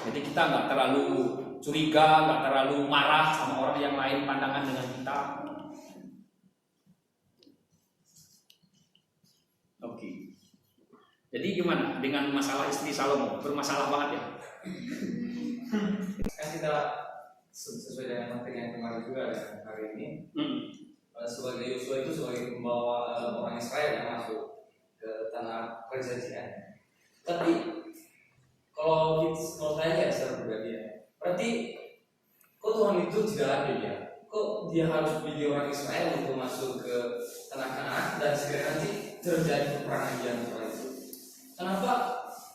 Jadi kita nggak terlalu curiga, nggak terlalu marah sama orang yang lain pandangan dengan kita. Jadi gimana dengan masalah istri Salomo? Bermasalah banget ya? Kan kita sesuai dengan materi yang kemarin juga ya, hari ini sebagai Yosua itu sebagai pembawa orang Israel yang masuk ke tanah perjanjian. Tapi kalau saya lihat secara pribadi ya, berarti kok Tuhan itu tidak adil ya? Kok dia harus pilih orang Israel untuk masuk ke tanah Kanaan dan sekali nanti terjadi peperangan di antara itu? Kenapa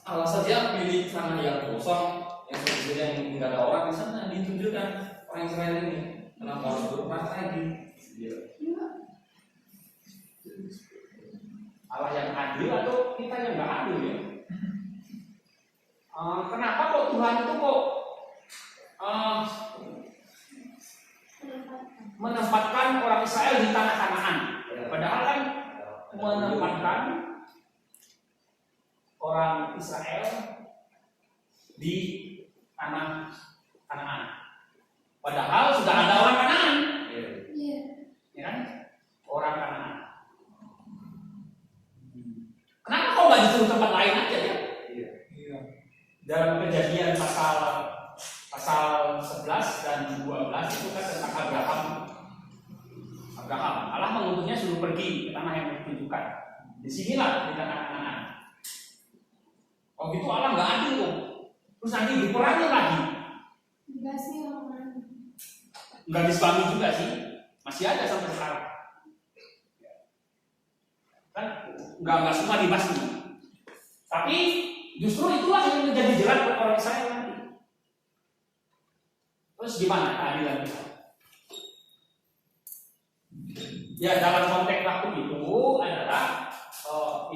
Allah saja pilih tanah yang kosong, yang sebenarnya yang nggak ada orang di sana, ditunjukkan orang Israel ini? Kenapa harus berperang lagi? Allah yang adil atau kita yang nggak adil ya? Kenapa kok Tuhan itu kok menempatkan orang Israel di tanah Kanaan? Padahal kan menempatkan orang Israel di tanah Kanaan. Padahal sudah ada orang Kanaan, ya kan? Orang Kanaan. Kenapa kok nggak disuruh tempat lain aja ya? Dalam Kejadian pasal 11 dan 12 itu kan tentang Abraham. Allah mengutusnya suruh pergi ke tanah yang ditunjukkan. Disinilah di tanah Kanaan. Oh gitu Allah nggak adil kok. Terus nanti diperangi lagi. Nggak disebami juga sih. Masih ada sampai sekarang. Kan nggak semua dibasmi. Tapi justru itulah yang menjadi jerat buat orang Israel nanti. Terus gimana keadilan kita? Ya dalam konteks waktu itu adalah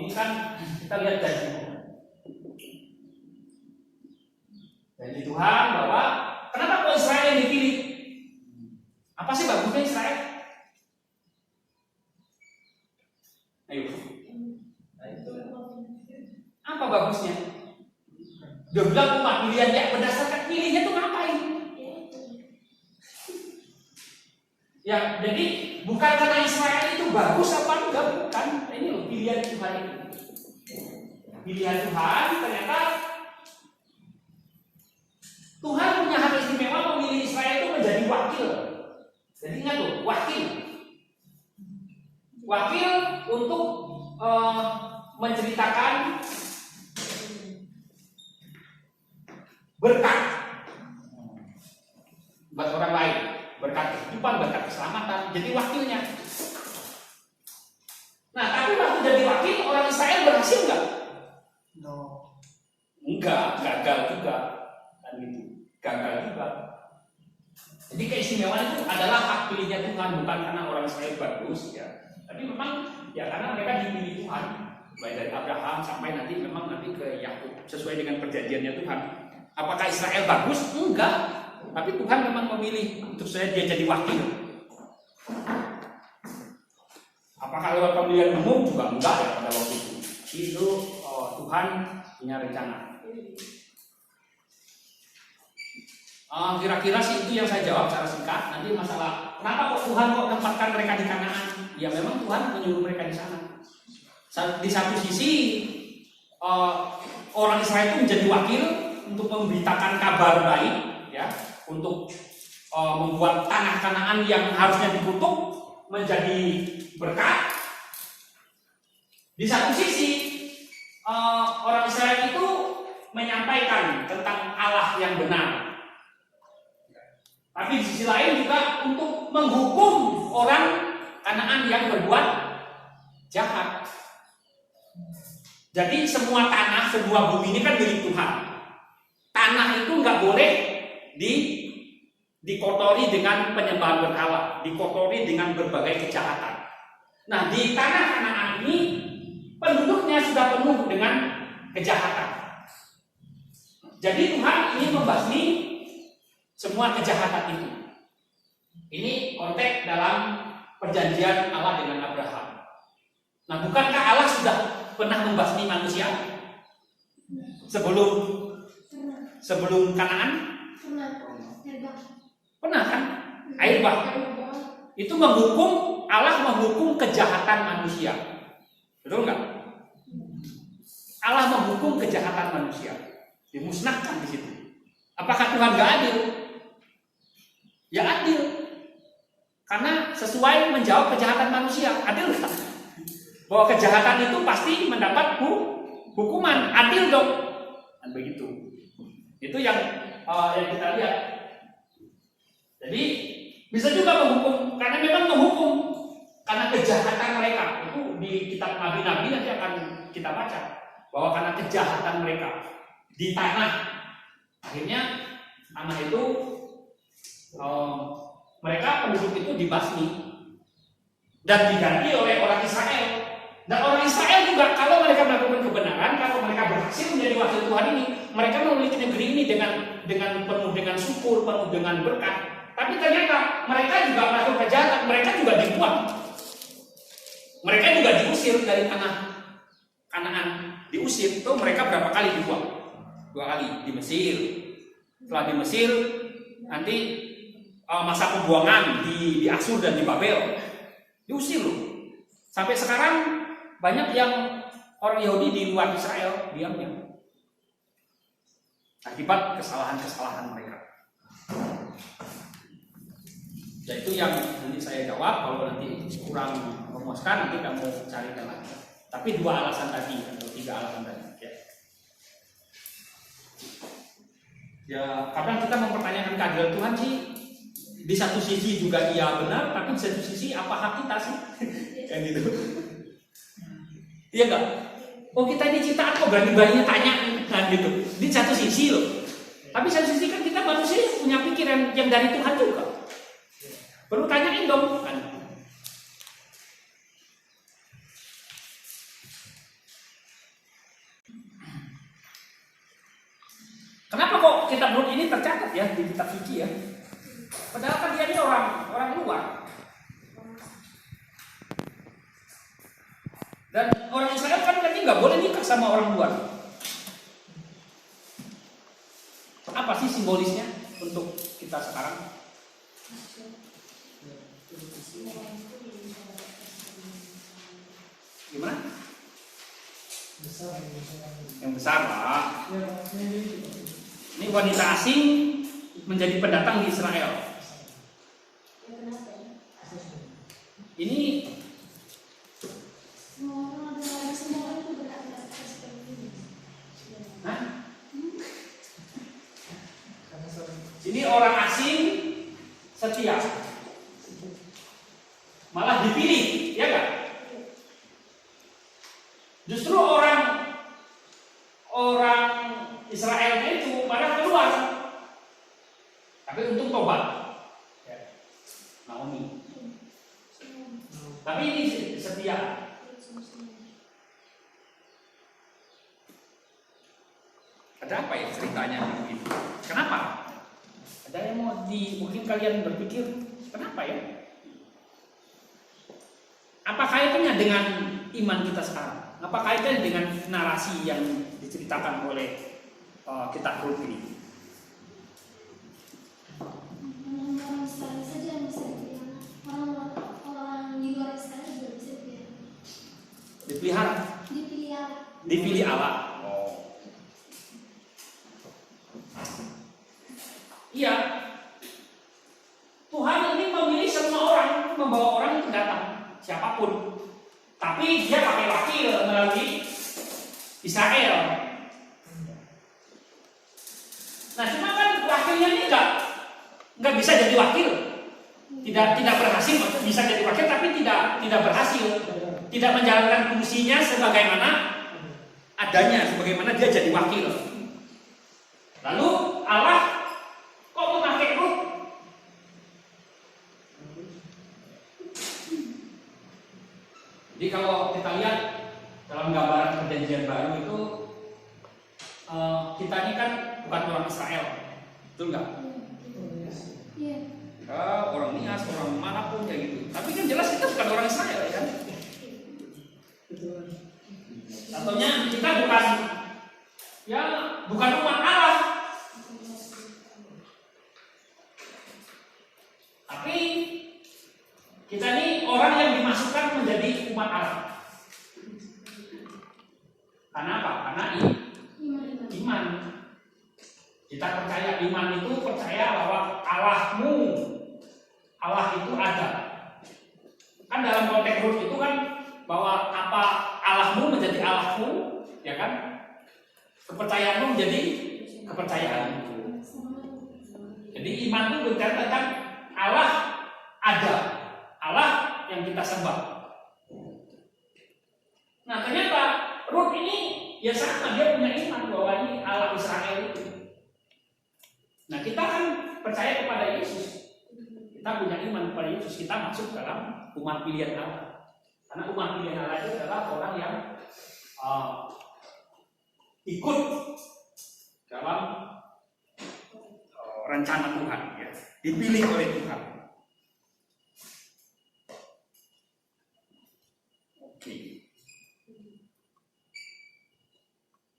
ini kan kita lihat janji Tuhan. Janji Tuhan bahwa kenapa kok Israel yang dipilih? Apa sih bagusnya Israel? Ayo. Apa bagusnya? Dia bilang umat pilihan dia berdasarkan pilihnya tuh ngapain? Ya, jadi bukan karena Israel itu bagus apa enggak, bukan. Ini loh pilihan Tuhan itu. Pilihan Tuhan ternyata Tuhan punya hak istimewa memilih Israel itu menjadi wakil. Jadi ingat tuh, wakil. Wakil untuk menceritakan berkat buat orang lain, berkat kehidupan, berkat keselamatan. Jadi wakilnya. Nah, tapi waktu jadi wakil orang Israel berhasil nggak? No. Enggak, gagal juga. Dan gitu, gagal juga. Jadi keistimewaan itu adalah hak pilihnya Tuhan, bukan karena orang Israel bagus ya. Tapi memang ya karena mereka dipilih Tuhan, baik dari Abraham sampai nanti ke Yakub sesuai dengan perjanjiannya Tuhan. Apakah Israel bagus? Enggak. Tapi Tuhan memang memilih untuk dia jadi wakil. Apakah lewat pemilihan umum? Juga enggak ya pada waktu itu. Itu Tuhan punya rencana. Kira-kira sih itu yang saya jawab secara singkat. Nanti masalah kenapa kok Tuhan kok tempatkan mereka di Kanaan? Ya memang Tuhan menyuruh mereka di sana. Di satu sisi orang Israel itu menjadi wakil untuk memberitakan kabar baik, ya, untuk membuat tanah Kanaan yang harusnya dikutuk menjadi berkat. Di satu sisi orang Israel itu menyampaikan tentang Allah yang benar. Tapi di sisi lain juga untuk menghukum orang Kanaan yang berbuat jahat. Jadi semua tanah, semua bumi ini kan milik Tuhan. Tanah itu nggak boleh dikotori dengan penyembahan berhala, dikotori dengan berbagai kejahatan. Nah, di tanah Kanaan ini penduduknya sudah penuh dengan kejahatan. Jadi Tuhan ingin membasmi semua kejahatan itu. Ini konteks dalam perjanjian Allah dengan Abraham. Nah, bukankah Allah sudah pernah membasmi manusia sebelum Kanaan? Pernah kan? Air bah. Itu Allah menghukum kejahatan manusia. Betul nggak? Allah menghukum kejahatan manusia, dimusnahkan di situ. Apakah Tuhan gak adil? Ya adil, karena sesuai menjawab kejahatan manusia. Adil gak? Bahwa kejahatan itu pasti mendapat hukuman. Adil dong, dan begitu. Itu yang kita lihat. Jadi bisa juga menghukum, karena memang menghukum karena kejahatan mereka. Itu di kitab Nabi-Nabi nanti akan kita baca bahwa karena kejahatan mereka di tanah, akhirnya tanah itu mereka penduduk itu dibasmi dan diganti oleh orang Israel. Dan orang Israel juga kalau mereka melakukan kebenaran, kalau mereka berhasil menjadi wakil Tuhan ini, mereka memiliki negeri ini dengan penuh dengan syukur, penuh dengan berkat. Tapi ternyata mereka juga melakukan kejahatan, mereka juga dibuang. Mereka juga diusir dari tanah Kanaan. Diusir itu mereka berapa kali dibuang? 2 kali di Mesir. Setelah di Mesir, nanti masa pembuangan di Asyur dan di Babel. Diusir loh. Sampai sekarang banyak yang orang Yahudi di luar Israel diamnya akibat kesalahan-kesalahan mereka. Ya itu yang nanti saya jawab. Kalau nanti kurang memuaskan, nanti kamu cari lagi. Tapi 2 alasan tadi atau 3 alasan tadi. Ya kadang kita mempertanyakan keadilan Tuhan sih. Di satu sisi juga iya benar, tapi di satu sisi apa hak kita sih? Kayak gitu. Iya enggak? Oh kita ini ciptaan kok berani-beraninya tanya kan gitu. Di satu sisi loh. Tapi satu sisi kan kita manusia punya pikiran yang dari Tuhan juga. Perlu tanyain dong kan. Kenapa kok kitab Rut ini tercatat ya di kitab suci ya? Padahal kan dia ini orang luar. Dan orang Israel kan berarti nggak boleh nikah sama orang luar. Apa sih simbolisnya untuk kita sekarang? Gimana? Yang besar lah. Ini wanita asing menjadi pendatang di Israel. Ini ini orang asing setia, malah dipilih, ya kan? Justru orang Israelnya itu malah keluar, tapi untung tobat, Naomi. Tapi ini setia. Ada apa ya ceritanya begini? Kenapa? Ada yang mungkin kalian berpikir kenapa ya? Apa kaitannya dengan iman kita sekarang? Apa kaitannya dengan narasi yang diceritakan oleh kitab Rut ini? Orang Israel saja yang bisa dipelihara. Orang di luar Israel juga bisa dipelihara. Dipilih Allah. Oh. Iya. Tuhan ini memilih semua orang, membawa orang itu datang, siapapun. Tapi dia pakai wakil melalui Israel. Nah, cuma kan wakilnya ini nggak bisa jadi wakil, tidak berhasil. Bisa jadi wakil tapi tidak berhasil, tidak menjalankan fungsinya sebagaimana adanya, sebagaimana dia jadi wakil. Lalu Allah kok memakai Rut? Jadi kalau kita lihat dalam gambaran perjanjian baru itu kita ini kan bukan orang Israel, betul nggak? Iya. Orang Nias, orang manapun kayak gitu. Tapi kan jelas kita bukan orang Israel ya kan? Contohnya kita bukan umat Allah. Tapi kita ini orang yang dimasukkan menjadi umat Allah. Karena apa? Karena iman. Kita percaya iman itu percaya bahwa Allahmu, Allah itu ada. Kan dalam konteks root itu kan bahwa apa Allahmu menjadi Allahmu, ya kan? Kepercayaanmu menjadi kepercayaanmu. Jadi iman itu berbicara tentang Allah ada, Allah yang kita sembah. Nah ternyata Ruth ini ya sama, dia punya iman bahwa ini Allah Israel itu. Nah kita kan percaya kepada Yesus, kita punya iman kepada Yesus, kita masuk dalam umat pilihan Allah. Karena umat pilihan Allah itu adalah orang yang ikut dalam rencana Tuhan, ya, dipilih oleh Tuhan. Oke.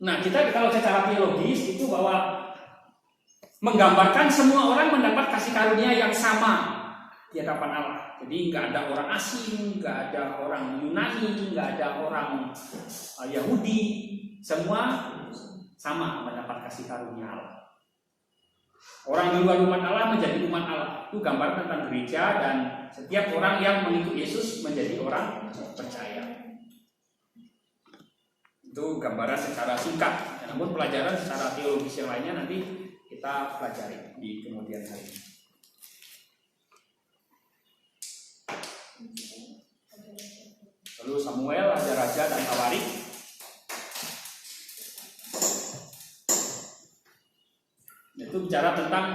Nah kita kalau secara teologis itu bahwa menggambarkan semua orang mendapat kasih karunia yang sama di hadapan Allah. Jadi nggak ada orang asing, nggak ada orang Yunani, nggak ada orang Yahudi, semua sama mendapat kasih karunia Allah. Orang di luar umat Allah menjadi umat Allah. Itu gambar tentang gereja dan setiap orang yang mengikut Yesus menjadi orang percaya. Itu gambaran secara singkat. Namun pelajaran secara teologis yang lainnya nanti kita pelajari di kemudian hari. Lalu Samuel, raja-raja dan Tawarik. Itu bicara tentang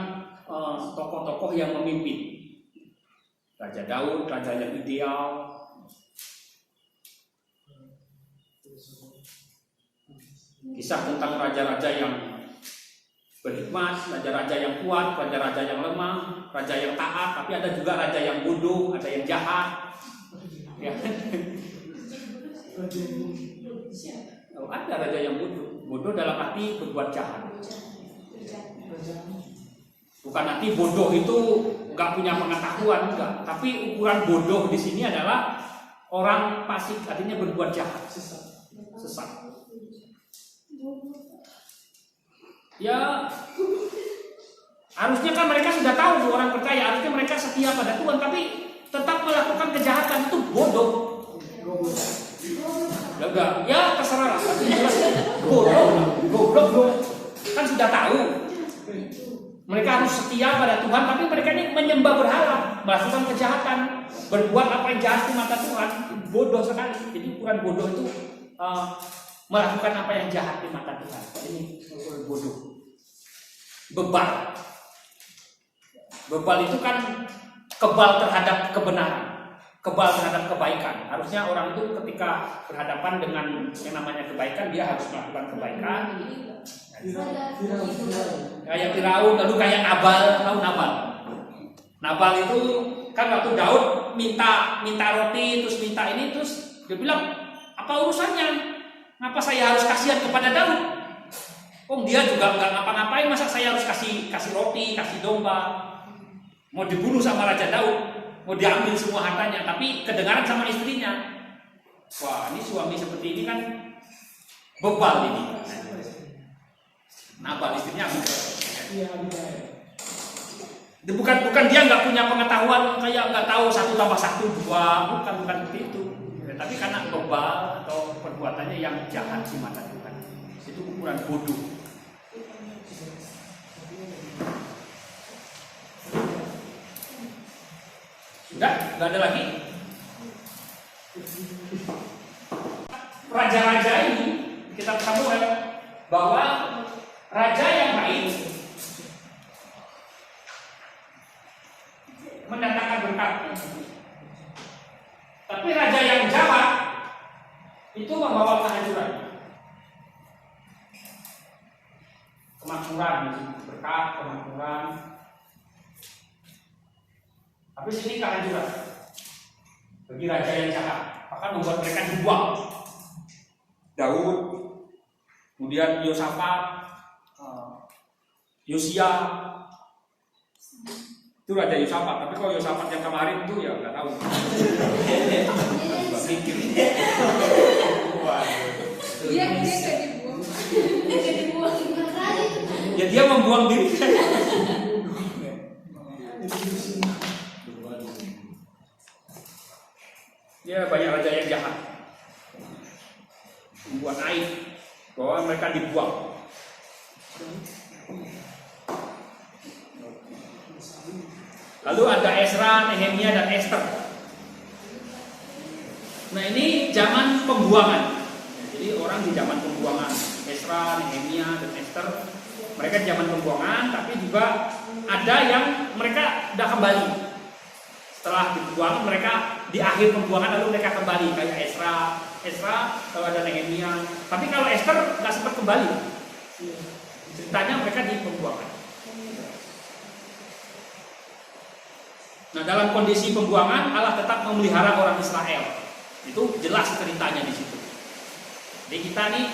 tokoh-tokoh yang memimpin. Raja Daud, raja yang ideal. Kisah tentang raja-raja yang berhikmat, raja-raja yang kuat, raja-raja yang lemah, raja yang taat, tapi ada juga raja yang bodoh, ada yang jahat. Ya. Oh, ada raja yang bodoh. Bodoh dalam arti berbuat jahat. Bukan arti bodoh itu nggak punya pengetahuan, enggak. Tapi ukuran bodoh di sini adalah orang fasik, artinya berbuat jahat, sesat. Ya, harusnya kan mereka sudah tahu orang percaya, harusnya mereka setia pada Tuhan, tapi tetap melakukan kejahatan itu bodoh. Ya terserah lah, tapi jelas goblok kan sudah tahu. Mereka harus setia pada Tuhan, tapi mereka ini menyembah berhala, melakukan kejahatan, berbuat apa yang jahat di mata Tuhan, bodoh sekali. Jadi ukuran bodoh itu melakukan apa yang jahat di mata Tuhan. Ini bodoh. Bebal itu kan kebal terhadap kebenaran, kebal terhadap kebaikan. Harusnya orang itu ketika berhadapan dengan yang namanya kebaikan, dia harus melakukan kebaikan. Kayak Firaun, lalu kayak Nabal. Tahu Nabal? Nabal itu kan waktu Daud minta roti, terus minta ini, terus dia bilang, apa urusannya? Kenapa saya harus kasihan kepada Daud? Dia juga nggak ngapa-ngapain, masa saya harus kasih roti, kasih domba? Mau dibunuh sama Raja Daud, mau diambil semua hartanya, tapi kedengaran sama istrinya. Wah, ini suami seperti ini kan bebal ini. Nabal istrinya bukan dia nggak punya pengetahuan, kayak nggak tahu 1 tambah 1 2, bukan seperti itu. Tapi karena bebal atau perbuatannya yang jahat di mata Tuhan, itu ukuran bodoh. Sudah, nggak ada lagi. Raja-raja ini kita Samuel bahwa raja yang baik mendatangkan berkat, tapi raja yang jahat itu membawa kehancuran, kemakmuran, berkat, kemakmuran. Tapi sini kehancuran bagi raja yang jahat, bahkan membuat mereka dibuang. Daud, kemudian Yosafat, Yosia, itu raja Yosafat. Tapi kalau Yosafat yang kemarin itu ya nggak tahu. Dia dia membuang diri. Ya banyak raja yang jahat, membuat aib bahwa mereka dibuang. Lalu ada Ezra, Nehemia, dan Esther. Nah ini zaman pembuangan. Jadi orang di zaman pembuangan, Ezra, Nehemia, dan Esther, mereka di zaman pembuangan, tapi juga ada yang mereka sudah kembali. Setelah dibuang, mereka di akhir pembuangan lalu mereka kembali kayak Ezra, kalau ada Nehemia. Tapi kalau Esther nggak sempat kembali. Ceritanya mereka di pembuangan. Nah dalam kondisi pembuangan Allah tetap memelihara orang Israel. Itu jelas ceritanya di situ. Jadi kita nih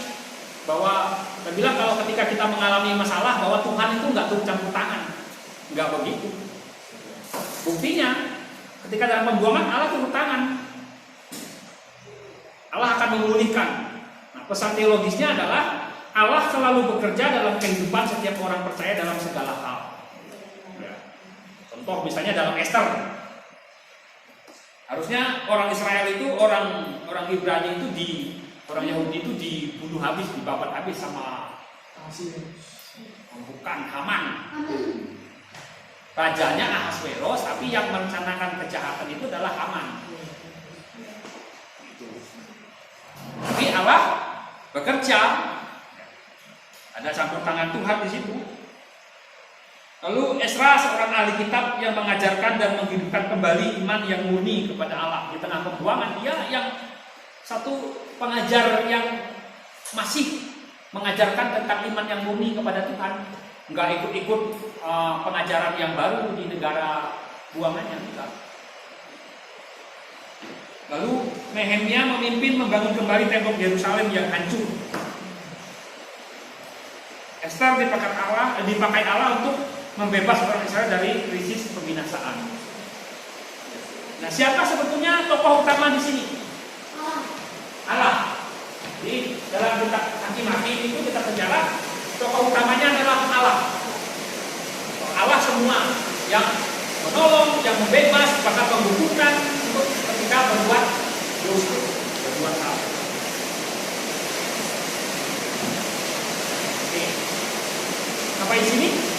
bahwa kita bilang kalau ketika kita mengalami masalah bahwa Tuhan itu nggak turut campur tangan, nggak begitu. Buktinya ketika dalam pembuangan Allah turut tangan, Allah akan memulihkan. Nah, pesan teologisnya adalah Allah selalu bekerja dalam kehidupan setiap orang percaya dalam segala hal. Contoh misalnya dalam Esther, harusnya orang Israel itu orang Ibrani itu orang Yahudi itu dibunuh habis, dibabat habis sama bukan Haman. Rajanya Ahasveros, tapi yang merencanakan kejahatan itu adalah Haman. Tapi Allah bekerja, ada campur tangan Tuhan di situ. Lalu Ezra seorang ahli kitab yang mengajarkan dan menghidupkan kembali iman yang murni kepada Allah di tengah pembuangan. Dia yang satu pengajar yang masih mengajarkan tentang iman yang murni kepada Tuhan, nggak ikut-ikut pengajaran yang baru di negara buangannya. Enggak. Lalu Nehemia memimpin membangun kembali tembok Yerusalem yang hancur. Esther dipakai Allah untuk membebas orang Israel dari krisis pembinasaan. Nah, siapa sebetulnya tokoh utama di sini? Allah. Di dalam kitab Hakim-Hakim itu kita sejarah tokoh utamanya adalah Allah. Allah semua yang menolong, yang membebas, bahkan membukukan untuk ketika berbuat dosa, berbuat salah. Oke. Sampai di sini.